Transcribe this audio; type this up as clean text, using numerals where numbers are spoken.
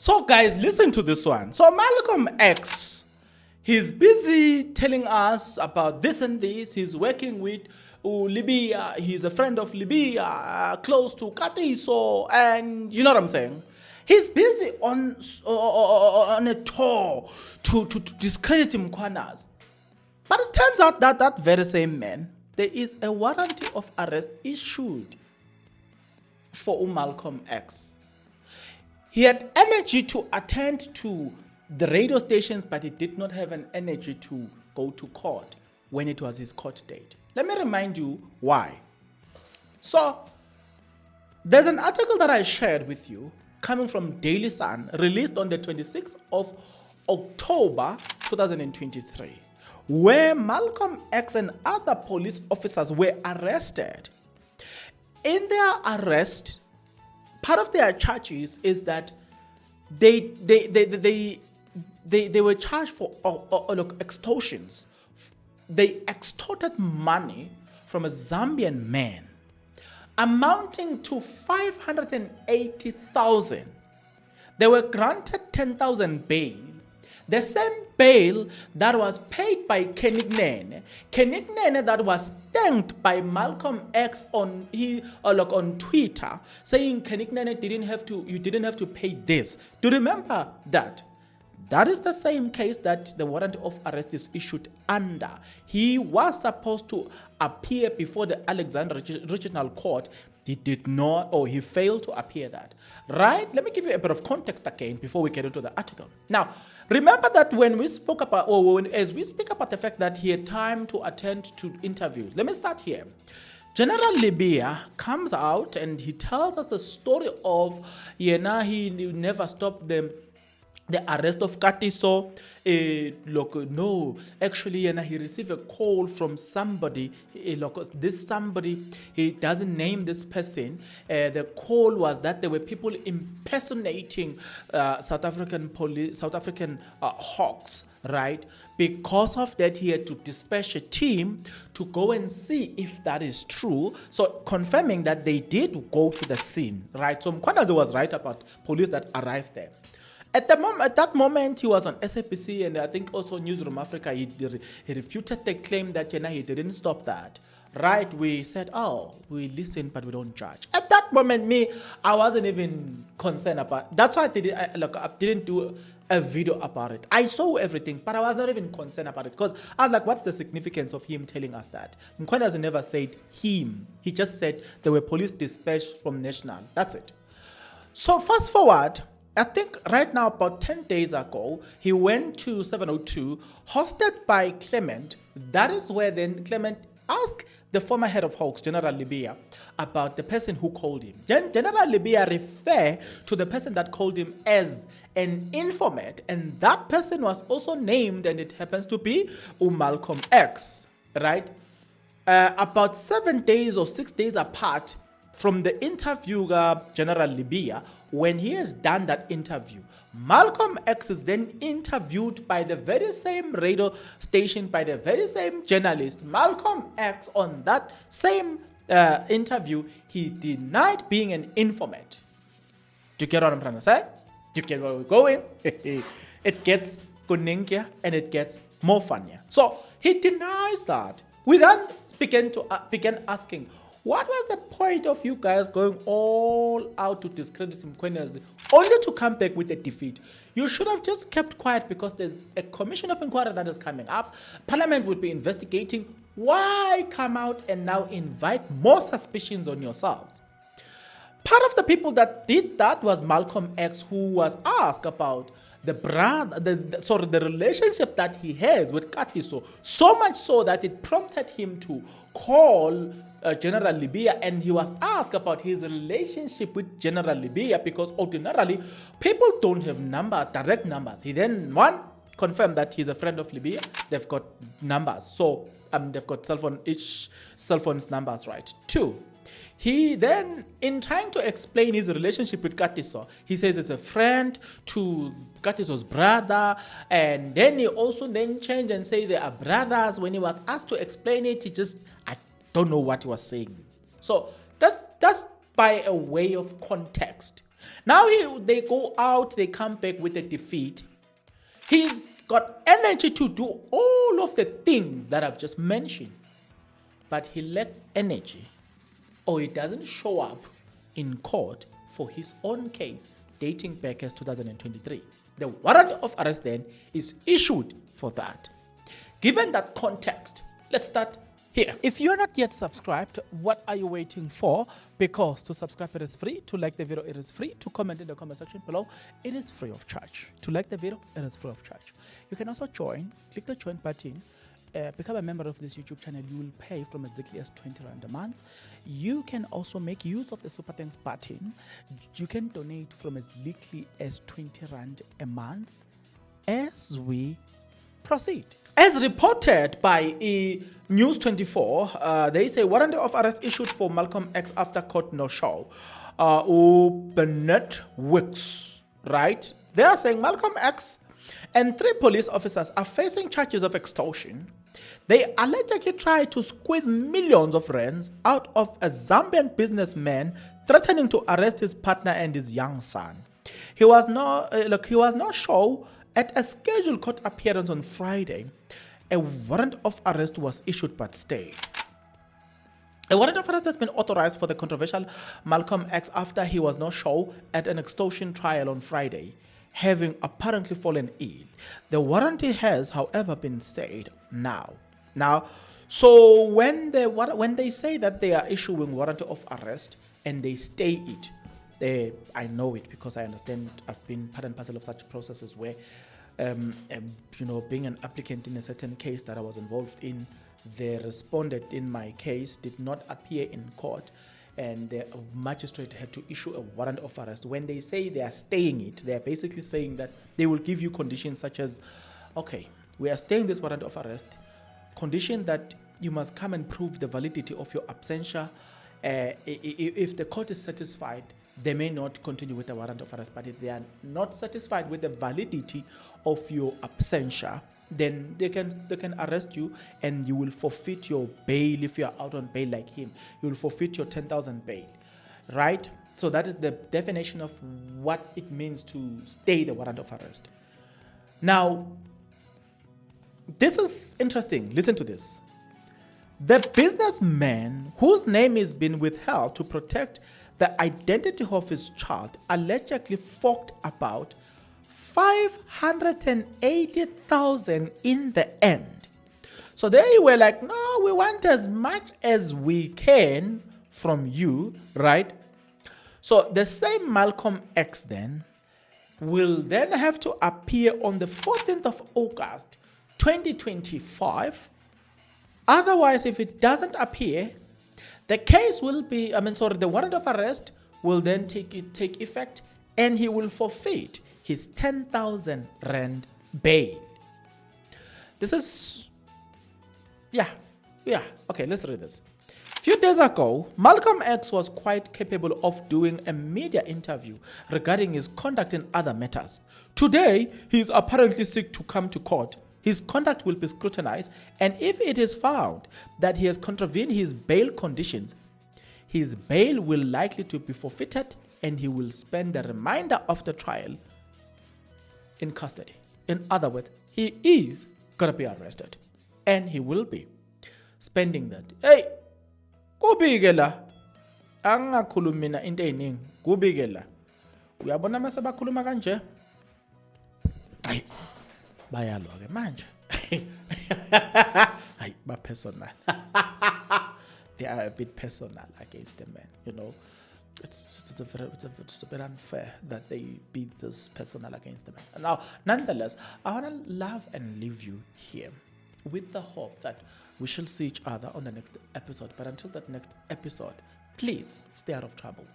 So guys, listen to this one. So Malcolm X, he's busy telling us about this and this. He's working with Lebeya. He's a friend of Lebeya, close to Katiso, and you know what I'm saying? He's busy on a tour to discredit Mkhwana's. But it turns out that that very same man, there is a warrant of arrest issued for Malcolm X. He had energy to attend to the radio stations, but he did not have an energy to go to court when it was his court date. Let me remind you why. So, there's an article that I shared with you coming from Daily Sun, released on the 26th of October 2023, where Malcolm X and other police officers were arrested. In their arrest, part of their charges is that they were charged for extortions. They extorted money from a Zambian man amounting to 580,000. They were granted 10,000 bail. The same bail that was paid by Kenignene that was thanked by Malcolm X on Twitter, saying you didn't have to pay this. Do you remember that? That is the same case that the warrant of arrest is issued under. He was supposed to appear before the Alexandra Regional Court. He did not, or he failed to appear that. Right? Let me give you a bit of context again before we get into the article. Now, remember that when we spoke about, as we speak about the fact that he had time to attend to interviews. Let me start here. General Lebeya comes out and he tells us a story of, he never stopped the arrest of Katiso. No, actually, he received a call from somebody. This somebody, he doesn't name this person. The call was that there were people impersonating South African hawks, right? Because of that, he had to dispatch a team to go and see if that is true. So confirming that they did go to the scene, right? So Mkhwanazi was right about police that arrived there. At that moment, he was on SABC and I think also Newsroom Africa. He refuted the claim that he didn't stop that. Right? We said, oh, we listen, but we don't judge. At that moment, I wasn't even concerned about. That's why I didn't do a video about it. I saw everything, but I was not even concerned about it because I was like, what's the significance of him telling us that? Mkhwanazi never said him. He just said there were police dispatched from National. That's it. So fast forward. I think right now, about 10 days ago, he went to 702, hosted by Clement. That is where then Clement asked the former head of Hawks, General Lebeya, about the person who called him. General Lebeya referred to the person that called him as an informant, and that person was also named, and it happens to be Malcolm X, right? About 7 days or 6 days apart from the interview, General Lebeya, when he has done that interview, Malcolm X is then interviewed by the very same radio station, by the very same journalist. Malcolm X, on that same interview, he denied being an informant. Do you get what I'm trying to say? Do you get where we're going? It gets kuninkia and it gets more funnier. So he denies that. We then began asking, what was the point of you guys going all out to discredit Mkhwanazi only to come back with a defeat? You should have just kept quiet because there's a commission of inquiry that is coming up. Parliament would be investigating. Why come out and now invite more suspicions on yourselves? Part of the people that did that was Malcolm X, who was asked about the relationship that he has with Katiso, so much so that it prompted him to call General Lebeya, and he was asked about his relationship with General Lebeya because ordinarily people don't have direct numbers. He then confirmed that he's a friend of Lebeya. They've got numbers, so they've got each cell phone's numbers, right? 2. He then, in trying to explain his relationship with Katiso, he says he's a friend to Katiso's brother, and then he also then changed and say they are brothers. When he was asked to explain it, I don't know what he was saying. So that's by a way of context. Now they go out, they come back with a defeat. He's got energy to do all of the things that I've just mentioned, but he lacks energy, or he doesn't show up in court for his own case dating back as 2023. The warrant of arrest then is issued for that. Given that context, let's start here. If you're not yet subscribed, what are you waiting for? Because to subscribe, it is free. To like the video, it is free. To comment in the comment section below, it is free of charge. To like the video, it is free of charge. You can also join. Click the join button. Become a member of this YouTube channel. You will pay from as little as 20 Rand a month. You can also make use of the Super Thanks button. You can donate from as little as 20 Rand a month as we proceed. As reported by News 24, there is a warrant of arrest issued for Malcolm X after court no show. Bennett Wicks, right? They are saying Malcolm X and 3 police officers are facing charges of extortion. They allegedly tried to squeeze millions of rands out of a Zambian businessman, threatening to arrest his partner and his young son. He was not show at a scheduled court appearance on Friday. A warrant of arrest was issued but stayed. A warrant of arrest has been authorized for the controversial Malcolm X after he was not show at an extortion trial on Friday, having apparently fallen ill. The warrant has, however, been stayed now. So when they say that they are issuing warrant of arrest and they stay it, I know it because I understand. I've been part and parcel of such processes where, being an applicant in a certain case that I was involved in, the respondent in my case did not appear in court, and the magistrate had to issue a warrant of arrest. When they say they are staying it, they are basically saying that they will give you conditions such as, okay, we are staying this warrant of arrest, condition that you must come and prove the validity of your absentia. If the court is satisfied, they may not continue with the warrant of arrest, but if they are not satisfied with the validity of your absentia, then they can arrest you and you will forfeit your bail. If you are out on bail like him, you will forfeit your 10,000 bail, right? So that is the definition of what it means to stay the warrant of arrest. Now, this is interesting. Listen to this. The businessman whose name is being withheld to protect the identity of his child allegedly forked about 580,000 in the end. So they were like, no, we want as much as we can from you, right? So the same Malcolm X then will then have to appear on the 14th of August 2025. Otherwise, if it doesn't appear, the case will be, the warrant of arrest will then take effect, and he will forfeit his 10,000 Rand bail. This is, okay, let's read this. A few days ago, Malcolm X was quite capable of doing a media interview regarding his conduct in other matters. Today, he is apparently sick to come to court. His conduct will be scrutinized, and if it is found that he has contravened his bail conditions, his bail will likely to be forfeited, and he will spend the remainder of the trial in custody. In other words, he is going to be arrested, and he will be spending that. Hey, kubike la, angakhulumi mina into eyiningi, kubike la. Uyabona mase bakhuluma kanje? Hayi, bayalwa ke manje. Hayi, ba personal. They are a bit personal against the man, you know. It's a bit unfair that they be this personal against the man. Now, nonetheless, I want to love and leave you here with the hope that we shall see each other on the next episode. But until that next episode, please stay out of trouble.